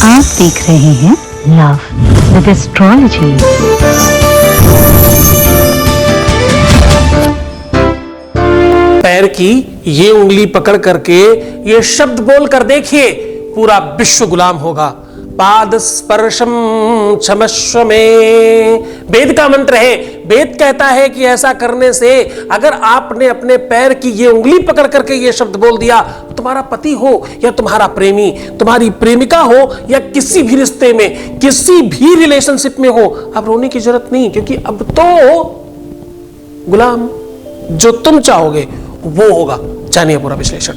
आप देख रहे हैं लव विद एस्ट्रोलॉजी। पैर की ये उंगली पकड़ करके ये शब्द बोल कर देखिए, पूरा विश्व गुलाम होगा। पाद स्पर्शम क्षमस्व में वेद का मंत्र है। वेद कहता है कि ऐसा करने से अगर आपने अपने पैर की ये उंगली पकड़ करके ये शब्द बोल दिया, तुम्हारा पति हो या तुम्हारा प्रेमी, तुम्हारी प्रेमिका हो या किसी भी रिश्ते में, किसी भी रिलेशनशिप में हो, अब रोने की जरूरत नहीं, क्योंकि अब तो गुलाम जो तुम चाहोगे वो होगा। जानिए पूरा विश्लेषण।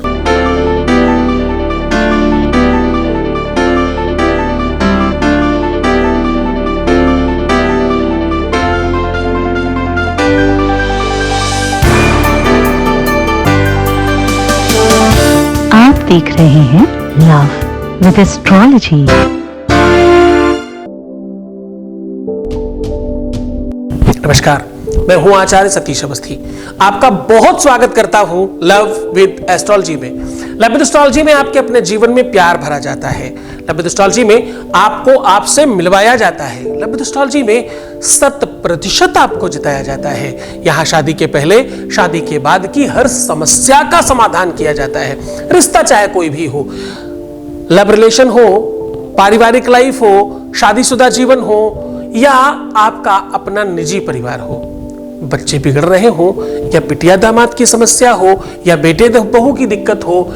आप देख रहे हैं लव विद एस्ट्रोलॉजी। नमस्कार, मैं हूं आचार्य सतीश अवस्थी। आपका बहुत स्वागत करता हूं लव विद एस्ट्रोलॉजी में। लव विद एस्ट्रोलॉजी में आपके अपने जीवन में प्यार भरा जाता है। लव विद एस्ट्रोलॉजी में आपको आपसे मिलवाया जाता है। लव विद एस्ट्रोलॉजी में 100% आपको जिताया जाता है। यहाँ शादी के पहले, शादी के बाद की हर समस्या का समाधान किया जाता है। रिश्ता चाहे कोई भी हो, लव रिलेशन हो, पारिवारिक लाइफ हो, शादीशुदा जीवन हो या आपका अपना निजी परिवार हो, बच्चे बिगड़ रहे हो या बिटिया दामाद की समस्या हो या बेटे बहू की दिक्कत हो,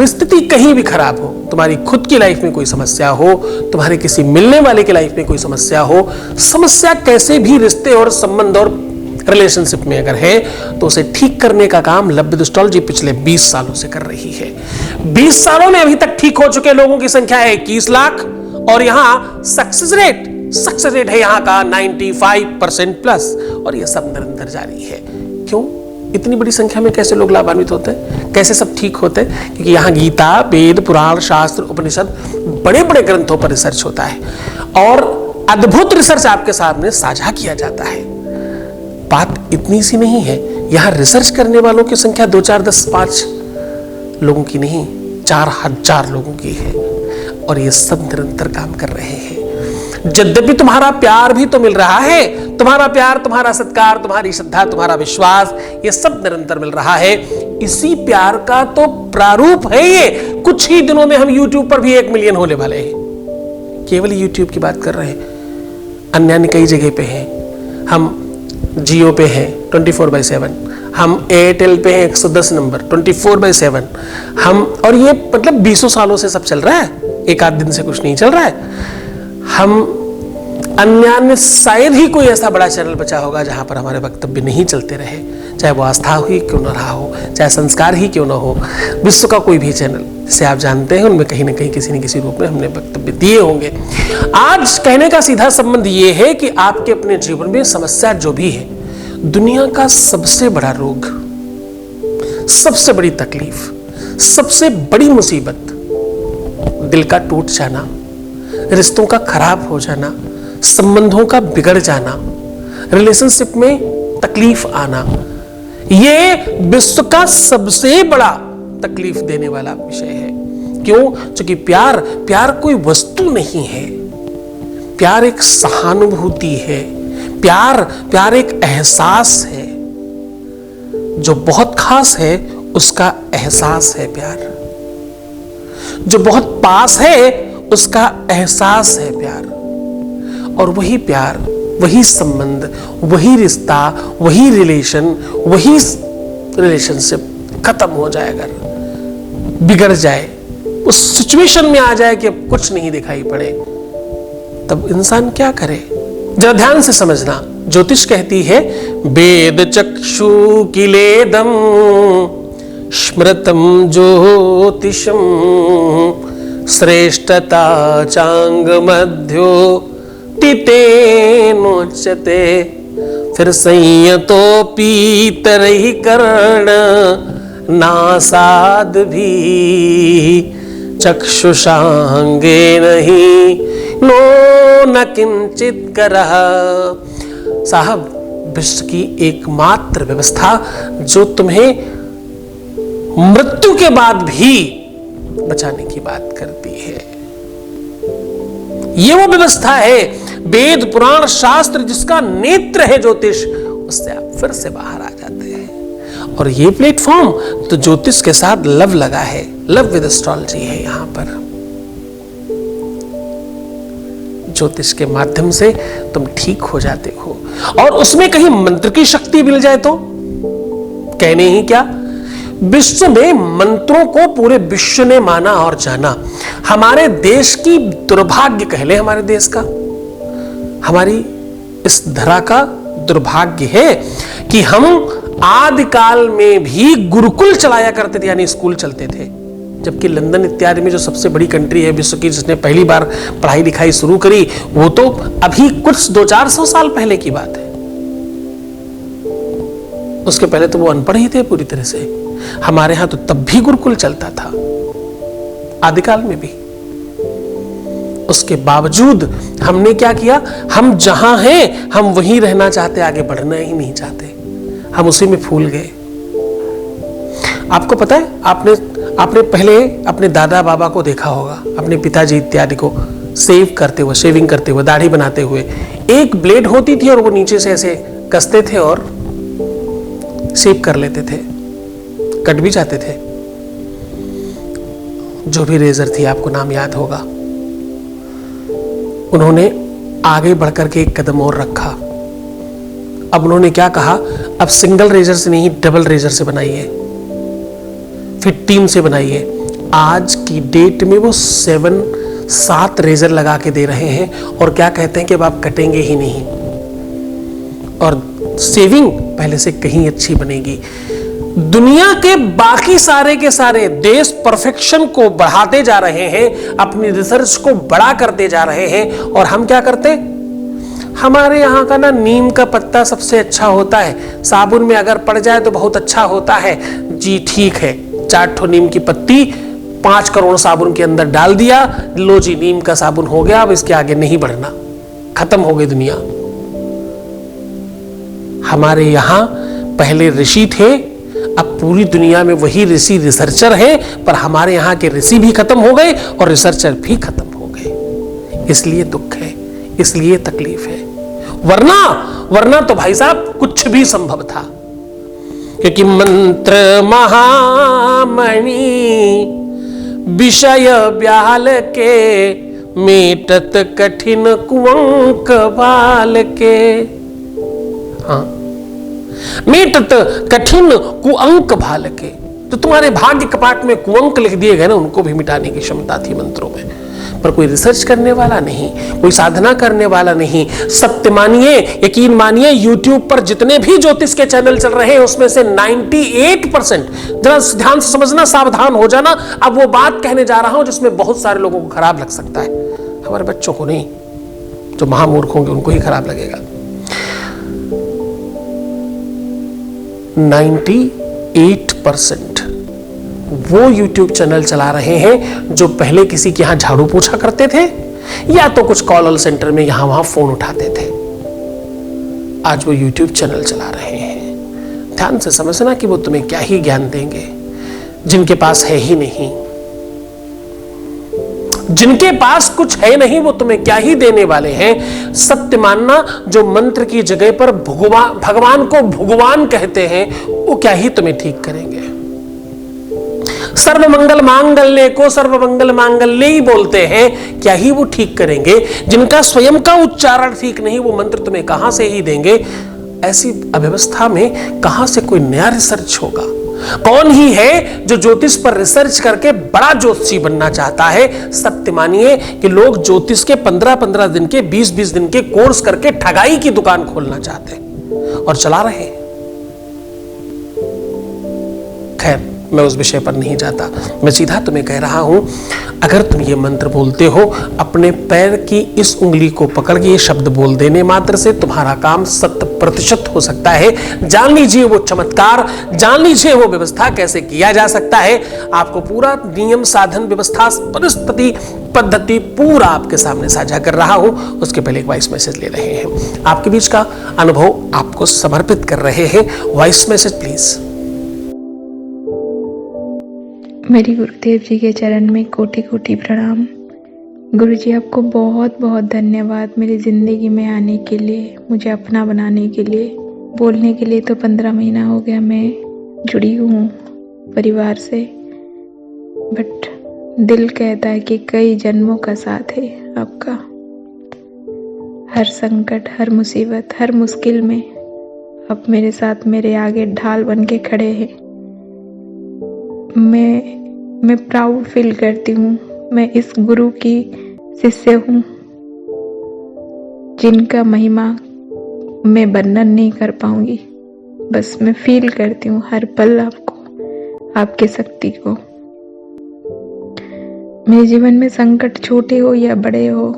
स्थिति कहीं भी खराब हो, तुम्हारी खुद की लाइफ में कोई समस्या हो, तुम्हारे किसी मिलने वाले की लाइफ में कोई समस्या हो, समस्या कैसे भी रिश्ते और संबंध और रिलेशनशिप में अगर है तो उसे ठीक करने का काम लव विद एस्ट्रोलॉजी पिछले 20 सालों से कर रही है। 20 सालों में अभी तक ठीक हो चुके लोगों की संख्या है 21 लाख और यहाँ सक्सेस रेट है यहाँ का 95% प्लस, और ये सब निरंतर जारी है। क्यों? इतनी बड़ी संख्या में कैसे लोग लाभान्वित होते हैं, कैसे सब ठीक होते हैं? क्योंकि यहाँ गीता, वेद, पुराण, शास्त्र, उपनिषद, बड़े बड़े ग्रंथों पर रिसर्च होता है और अद्भुत रिसर्च आपके सामने साझा किया जाता है। बात इतनी सी नहीं है, यहाँ रिसर्च करने वालों की संख्या 2, 4, 10, 5 लोगों की नहीं, 4000 लोगों की है और ये सब निरंतर काम कर रहे हैं। यद्यपि तुम्हारा प्यार भी तो मिल रहा है, तुम्हारा प्यार, तुम्हारा सत्कार, तुम्हारी श्रद्धा, तुम्हारा विश्वास, ये सब निरंतर मिल रहा है। इसी प्यार का तो प्रारूप है ये। कुछ ही दिनों में हम YouTube पर भी 1 मिलियन होने वाले हैं। केवल YouTube की बात कर रहे हैं, अन्य कई जगह पे हैं। हम जियो पे हैं 24/7, हम एयरटेल पे हैं 110 नंबर 24/7 हम, और ये मतलब 20 सालों से सब चल रहा है, एक आध दिन से कुछ नहीं चल रहा है। हम अन्य में शायद ही कोई ऐसा बड़ा चैनल बचा होगा जहां पर हमारे वक्तव्य नहीं चलते रहे, चाहे वो आस्था ही क्यों न रहा हो, चाहे संस्कार ही क्यों न हो। विश्व का कोई भी चैनल जिसे आप जानते हैं उनमें कहीं ना कहीं किसी न किसी रूप में हमने वक्तव्य दिए होंगे। आज कहने का सीधा संबंध ये है कि आपके अपने जीवन में समस्या जो भी है, दुनिया का सबसे बड़ा रोग, सबसे बड़ी तकलीफ, सबसे बड़ी मुसीबत, दिल का टूट जाना, रिश्तों का खराब हो जाना, संबंधों का बिगड़ जाना, रिलेशनशिप में तकलीफ आना, ये विश्व का सबसे बड़ा तकलीफ देने वाला विषय है। क्यों? क्योंकि प्यार कोई वस्तु नहीं है, प्यार एक सहानुभूति है, प्यार एक एहसास है, जो बहुत खास है उसका एहसास है प्यार, जो बहुत पास है उसका एहसास है प्यार, और वही प्यार, वही संबंध, वही रिश्ता, वही रिलेशनशिप खत्म हो जाए, अगर बिगड़ जाए, उस सिचुएशन में आ जाए कि अब कुछ नहीं दिखाई पड़े, तब इंसान क्या करे? जरा ध्यान से समझना। ज्योतिष कहती है, वेद चक्षु किलेदम स्मृतम ज्योतिषम श्रेष्ठता चांग मध्यो तितेनोच्यते। फिर संयतो पीतरहि कर्ण नासाद भी चक्षुषांगे नहीं नो न किंचित करह। साहब, विश्व की एकमात्र व्यवस्था जो तुम्हें मृत्यु के बाद भी बचाने की बात करती है, ये वो व्यवस्था है, वेद पुराण शास्त्र जिसका नेत्र है ज्योतिष, उससे आप फिर से बाहर आ जाते हैं। और ये प्लेटफॉर्म तो ज्योतिष के साथ लव लगा है, लव विद एस्ट्रोलॉजी है। यहां पर ज्योतिष के माध्यम से तुम ठीक हो जाते हो, और उसमें कहीं मंत्र की शक्ति मिल जाए तो कहने ही क्या। विश्व में मंत्रों को पूरे विश्व ने माना और जाना। हमारे देश की दुर्भाग्य कह ले, हमारे देश का, हमारी इस धरा का दुर्भाग्य है कि हम आदिकाल में भी गुरुकुल चलाया करते थे, यानी स्कूल चलते थे, जबकि लंदन इत्यादि में जो सबसे बड़ी कंट्री है विश्व की, जिसने पहली बार पढ़ाई लिखाई शुरू करी, वो तो अभी कुछ 200-400 साल पहले की बात है। उसके पहले तो वो अनपढ़ ही थे पूरी तरह से। हमारे यहां तो तब भी गुरुकुल चलता था, आदिकाल में भी। उसके बावजूद हमने क्या किया, हम जहां हैं हम वहीं रहना चाहते, आगे बढ़ना ही नहीं चाहते, हम उसी में फूल गए। आपको पता है, आपने पहले अपने दादा बाबा को देखा होगा, अपने पिताजी इत्यादि को सेव करते हुए, शेविंग करते हुए, दाढ़ी बनाते हुए। एक ब्लेड होती थी और वो नीचे से ऐसे कसते थे और शेव कर लेते थे, कट भी जाते थे। जो भी रेजर थी, आपको नाम याद होगा, उन्होंने आगे बढ़कर के एक कदम और रखा। अब उन्होंने क्या कहा, अब सिंगल रेजर से नहीं, डबल रेजर से बनाइए, फिर टीम से बनाइए। आज की डेट में वो 7 रेजर लगा के दे रहे हैं और क्या कहते हैं कि अब आप कटेंगे ही नहीं, और सेविंग पहले से कहीं अच्छी बनेगी। दुनिया के बाकी सारे के सारे देश परफेक्शन को बढ़ाते जा रहे हैं, अपनी रिसर्च को बड़ा करते जा रहे हैं, और हम क्या करते, हमारे यहाँ का ना नीम का पत्ता सबसे अच्छा होता है, साबुन में अगर पड़ जाए तो बहुत अच्छा होता है। जी ठीक है, 4 ठो नीम की पत्ती 5 करोड़ साबुन के अंदर डाल दिया, लो जी नीम का साबुन हो गया, अब इसके आगे नहीं बढ़ना, खत्म हो गई दुनिया। हमारे यहां पहले ऋषि थे, अब पूरी दुनिया में वही ऋषि रिसर्चर हैं, पर हमारे यहां के ऋषि भी खत्म हो गए और रिसर्चर भी खत्म हो गए। इसलिए दुख है, इसलिए तकलीफ है, वरना तो भाई साहब कुछ भी संभव था। क्योंकि मंत्र महामणि विषय ब्याल के, मेटत कठिन कुंक बाल के। हाँ, मेटत कठिन कुअंक भाल के, तो तुम्हारे भाग्य कपाट में कुअंक लिख दिए गए ना, उनको भी मिटाने की क्षमता थी मंत्रों में। पर कोई रिसर्च करने वाला नहीं, कोई साधना करने वाला नहीं। सत्य मानिए, यकीन मानिए, YouTube पर जितने भी ज्योतिष के चैनल चल रहे हैं उसमें से 98%, जरा ध्यान से समझना, सावधान हो जाना, अब वो बात कहने जा रहा हूं जिसमें बहुत सारे लोगों को खराब लग सकता है, हमारे बच्चों को नहीं, जो महामूर्ख होंगे उनको ही खराब लगेगा। 98% वो YouTube चैनल चला रहे हैं जो पहले किसी के यहां झाड़ू पोछा करते थे, या तो कुछ कॉल सेंटर में यहां वहां फोन उठाते थे। आज वो YouTube चैनल चला रहे हैं। ध्यान से समझना कि वो तुम्हें क्या ही ज्ञान देंगे, जिनके पास है ही नहीं, जिनके पास कुछ है नहीं, वो तुम्हें क्या ही देने वाले हैं। सत्य मानना, जो मंत्र की जगह पर भगवान को भगवान कहते हैं, वो क्या ही तुम्हें ठीक करेंगे। सर्वमंगल मांगल्य को सर्वमंगल मांगल्य ही बोलते हैं, क्या ही वो ठीक करेंगे। जिनका स्वयं का उच्चारण ठीक नहीं, वो मंत्र तुम्हें कहां से ही देंगे। ऐसी अव्यवस्था में कहां से कोई नया रिसर्च होगा। कौन ही है जो ज्योतिष पर रिसर्च करके बड़ा ज्योतिषी बनना चाहता है। सत्य मानिए कि लोग ज्योतिष के 15-15 दिन के, 20-20 दिन के कोर्स करके ठगाई की दुकान खोलना चाहते हैं और चला रहे हैं। खैर, मैं उस विषय पर नहीं जाता, मैं सीधा तुम्हें कह रहा हूं, अगर तुम ये मंत्र बोलते हो, अपने पैर की इस उंगली को पकड़ के ये शब्द बोल देने मात्र से तुम्हारा काम 100% हो सकता है। जान लीजिए वो चमत्कार, जान लीजिए वो व्यवस्था कैसे किया जा सकता है। आपको पूरा नियम, साधन, व्यवस्था, परिस्थिति, पद्धति पूरा आपके सामने साझा कर रहा हूं। उसके पहले एक वॉइस मैसेज ले रहे हैं, आपके बीच का अनुभव आपको समर्पित कर रहे हैं। Voice message please. मेरी गुरुदेव जी के चरण में कोटि कोटि प्रणाम। गुरुजी आपको बहुत बहुत धन्यवाद मेरी ज़िंदगी में आने के लिए, मुझे अपना बनाने के लिए। बोलने के लिए तो 15 महीना हो गया मैं जुड़ी हूँ परिवार से, बट दिल कहता है कि कई जन्मों का साथ है आपका। हर संकट, हर मुसीबत, हर मुश्किल में आप मेरे साथ, मेरे आगे ढाल बन के खड़े हैं। मैं प्राउड फील करती हूँ, मैं इस गुरु की शिष्य हूँ जिनका महिमा मैं वर्णन नहीं कर पाऊंगी। बस मैं फील करती हूँ हर पल आपको, आपके शक्ति को। मेरे जीवन में संकट छोटे हो या बड़े हो,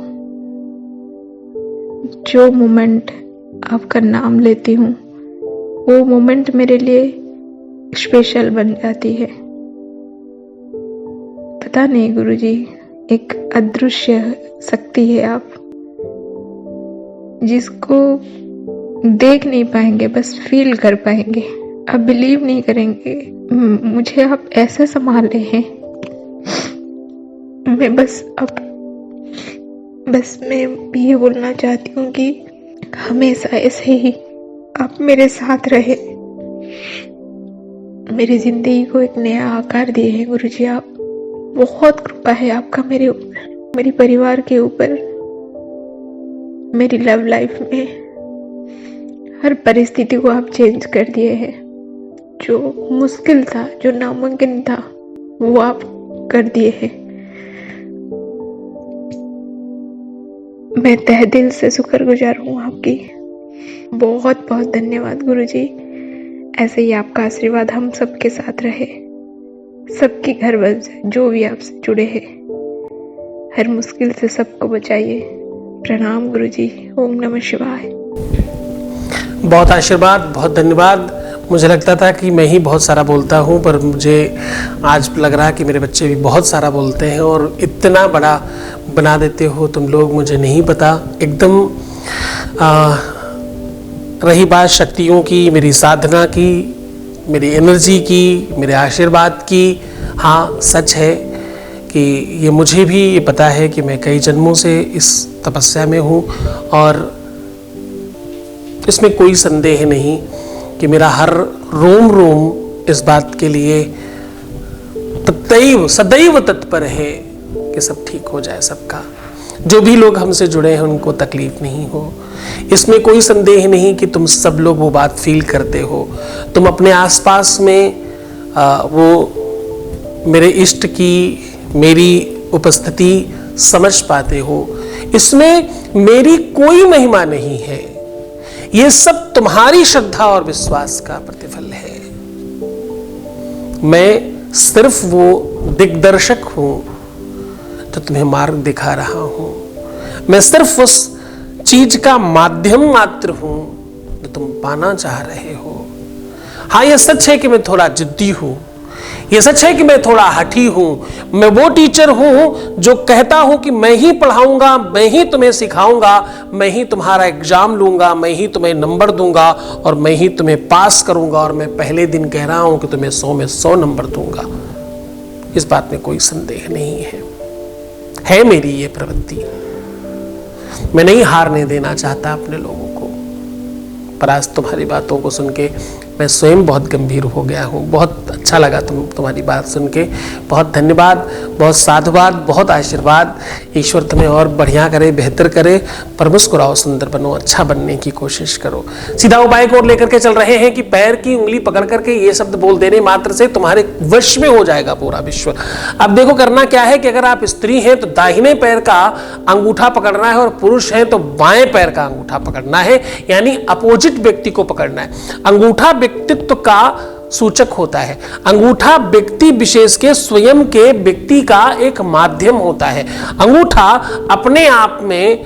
जो मोमेंट आपका नाम लेती हूँ वो मोमेंट मेरे लिए स्पेशल बन जाती है। पता नहीं गुरुजी, एक अदृश्य शक्ति है आप, जिसको देख नहीं पाएंगे, बस फील कर पाएंगे। आप बिलीव नहीं करेंगे, मुझे आप ऐसे संभाले हैं। मैं भी ये बोलना चाहती हूँ कि हमेशा ऐसे ही आप मेरे साथ रहे। मेरी जिंदगी को एक नया आकार दिए हैं गुरुजी आप। बहुत कृपा है आपका मेरे ऊपर, मेरे परिवार के ऊपर, मेरी लव लाइफ में। हर परिस्थिति को आप चेंज कर दिए हैं। जो मुश्किल था, जो नामुमकिन था, वो आप कर दिए हैं। मैं तहे दिल से शुक्रगुजार हूँ आपकी। बहुत बहुत धन्यवाद गुरुजी। ऐसे ही आपका आशीर्वाद हम सबके साथ रहे, सबकी घर बस जो भी आपसे जुड़े हैं, हर मुश्किल से सबको बचाइए। प्रणाम गुरुजी। ओम नमः शिवाय। बहुत आशीर्वाद, बहुत धन्यवाद। मुझे लगता था कि मैं ही बहुत सारा बोलता हूँ, पर मुझे आज लग रहा है कि मेरे बच्चे भी बहुत सारा बोलते हैं और इतना बड़ा बना देते हो तुम लोग, मुझे नहीं पता। एकदम रही बात शक्तियों की, मेरी साधना की, मेरी एनर्जी की, मेरे आशीर्वाद की, हाँ सच है कि ये मुझे भी ये पता है कि मैं कई जन्मों से इस तपस्या में हूँ और इसमें कोई संदेह नहीं कि मेरा हर रोम रोम इस बात के लिए सदैव तत्पर है कि सब ठीक हो जाए सबका। जो भी लोग हमसे जुड़े हैं उनको तकलीफ नहीं हो, इसमें कोई संदेह नहीं कि तुम सब लोग वो बात फील करते हो। तुम अपने आसपास में वो मेरे इष्ट की मेरी उपस्थिति समझ पाते हो। इसमें मेरी कोई महिमा नहीं है, ये सब तुम्हारी श्रद्धा और विश्वास का प्रतिफल है। मैं सिर्फ वो दिग्दर्शक हूं जो तुम्हें मार्ग दिखा रहा हूं। मैं सिर्फ उस चीज का माध्यम मात्र हूं जो तुम पाना चाह रहे हो। हाँ, यह सच है कि मैं थोड़ा जिद्दी हूं, यह सच है कि मैं थोड़ा हठी हूं। मैं वो टीचर हूं जो कहता हूं कि मैं ही पढ़ाऊंगा, मैं ही तुम्हें सिखाऊंगा, मैं ही तुम्हारा एग्जाम लूंगा, मैं ही तुम्हें नंबर दूंगा और मैं ही तुम्हें पास करूंगा। और मैं पहले दिन कह रहा हूं कि तुम्हें 100 में 100 नंबर दूंगा। इस बात में कोई संदेह नहीं है मेरी ये प्रवृत्ति। मैं नहीं हारने देना चाहता अपने लोगों को, पर आज तुम्हारी बातों को सुन के मैं स्वयं बहुत गंभीर हो गया हूँ। बहुत अच्छा लगा तुम्हारी बात सुन के। बहुत धन्यवाद, बहुत साधुवाद, बहुत आशीर्वाद। ईश्वर तुम्हें और बढ़िया करे, बेहतर करे, पर मुस्कुराओ, सुंदर बनो, अच्छा बनने की कोशिश करो। सीधा उपाय को और लेकर के चल रहे हैं कि पैर की उंगली पकड़ करके ये शब्द बोल देने मात्र से तुम्हारे वश में हो जाएगा पूरा विश्व। अब देखो करना क्या है कि अगर आप स्त्री हैं तो दाहिने पैर का अंगूठा पकड़ना है और पुरुष हैं तो बाएं पैर का अंगूठा पकड़ना है, यानी अपोजिट व्यक्ति को पकड़ना है। अंगूठा व्यक्तित्व का सूचक होता है। अंगूठा व्यक्ति विशेष के स्वयं के व्यक्ति का एक माध्यम होता है। अंगूठा अपने आप में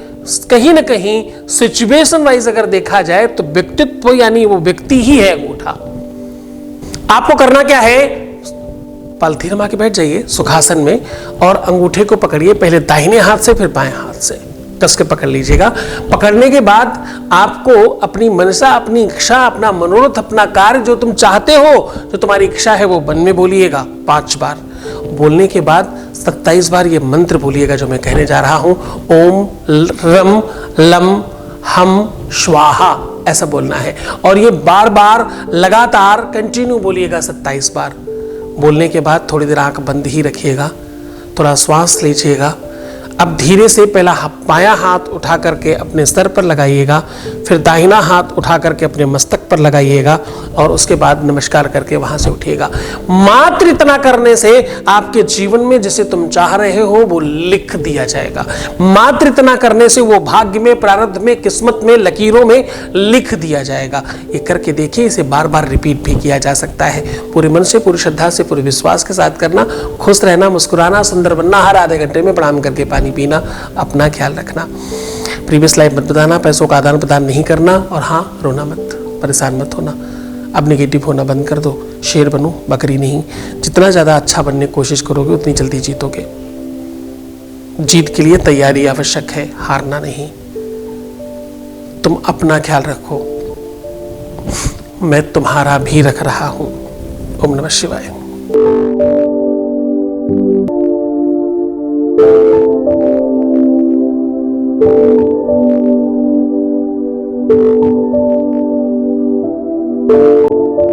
कहीं ना कहीं सिचुएशन वाइज अगर देखा जाए तो व्यक्तित्व यानी वो व्यक्ति ही है अंगूठा। आपको करना क्या है, पालथी रमा के बैठ जाइए सुखासन में और अंगूठे को पकड़िए, पहले दाहिने हाथ से फिर बाएं हाथ से। कस के पकड़ लीजिएगा। पकड़ने के बाद आपको अपनी मनसा, अपनी इच्छा, अपना मनोरथ, अपना कार्य जो तुम चाहते हो, जो तुम्हारी इच्छा है, वो मन में बोलिएगा 5 बार। बोलने के बाद 27 बार ये मंत्र बोलिएगा जो मैं कहने जा रहा हूं। ओम रम लम हम स्वाहा, ऐसा बोलना है। और ये बार बार लगातार कंटिन्यू बोलिएगा 27 बार। बोलने के बाद थोड़ी देर आंख बंद ही रखिएगा, थोड़ा श्वास लीजिएगा। अब धीरे से पहला बायां हाथ उठा करके अपने सर पर लगाइएगा, फिर दाहिना हाथ उठा करके अपने मस्तक पर लगाइएगा और उसके बाद नमस्कार करके वहां से उठिएगा। मात्र इतना करने से आपके जीवन में जिसे तुम चाह रहे हो वो लिख दिया जाएगा। मात्र इतना करने से वो भाग्य में, प्रारब्ध में, किस्मत में, लकीरों में लिख दिया जाएगा। ये करके देखिए, इसे बार बार रिपीट भी किया जा सकता है। पूरे मन से, पूरी श्रद्धा से, पूरे विश्वास के साथ करना। खुश रहना, मुस्कुराना, सुंदर बनना, हर आधे घंटे में प्रणाम करके पानी पीना, अपना ख्याल रखना। प्रीवियस लाइफ मत बताना, पैसों का आदान प्रदान नहीं करना, और हाँ, रोना मत, परेशान मत होना। अब नेगेटिव होना बंद कर दो। शेर बनो, बकरी नहीं। जितना ज़्यादा अच्छा बनने की कोशिश करोगे उतनी जल्दी जीतोगे। जीत के लिए तैयारी आवश्यक है, हारना नहीं। तुम अपना ख्याल रखो, मैं तुम्हारा भी रख रहा हूं। ओम नमः शिवाय। Thank you.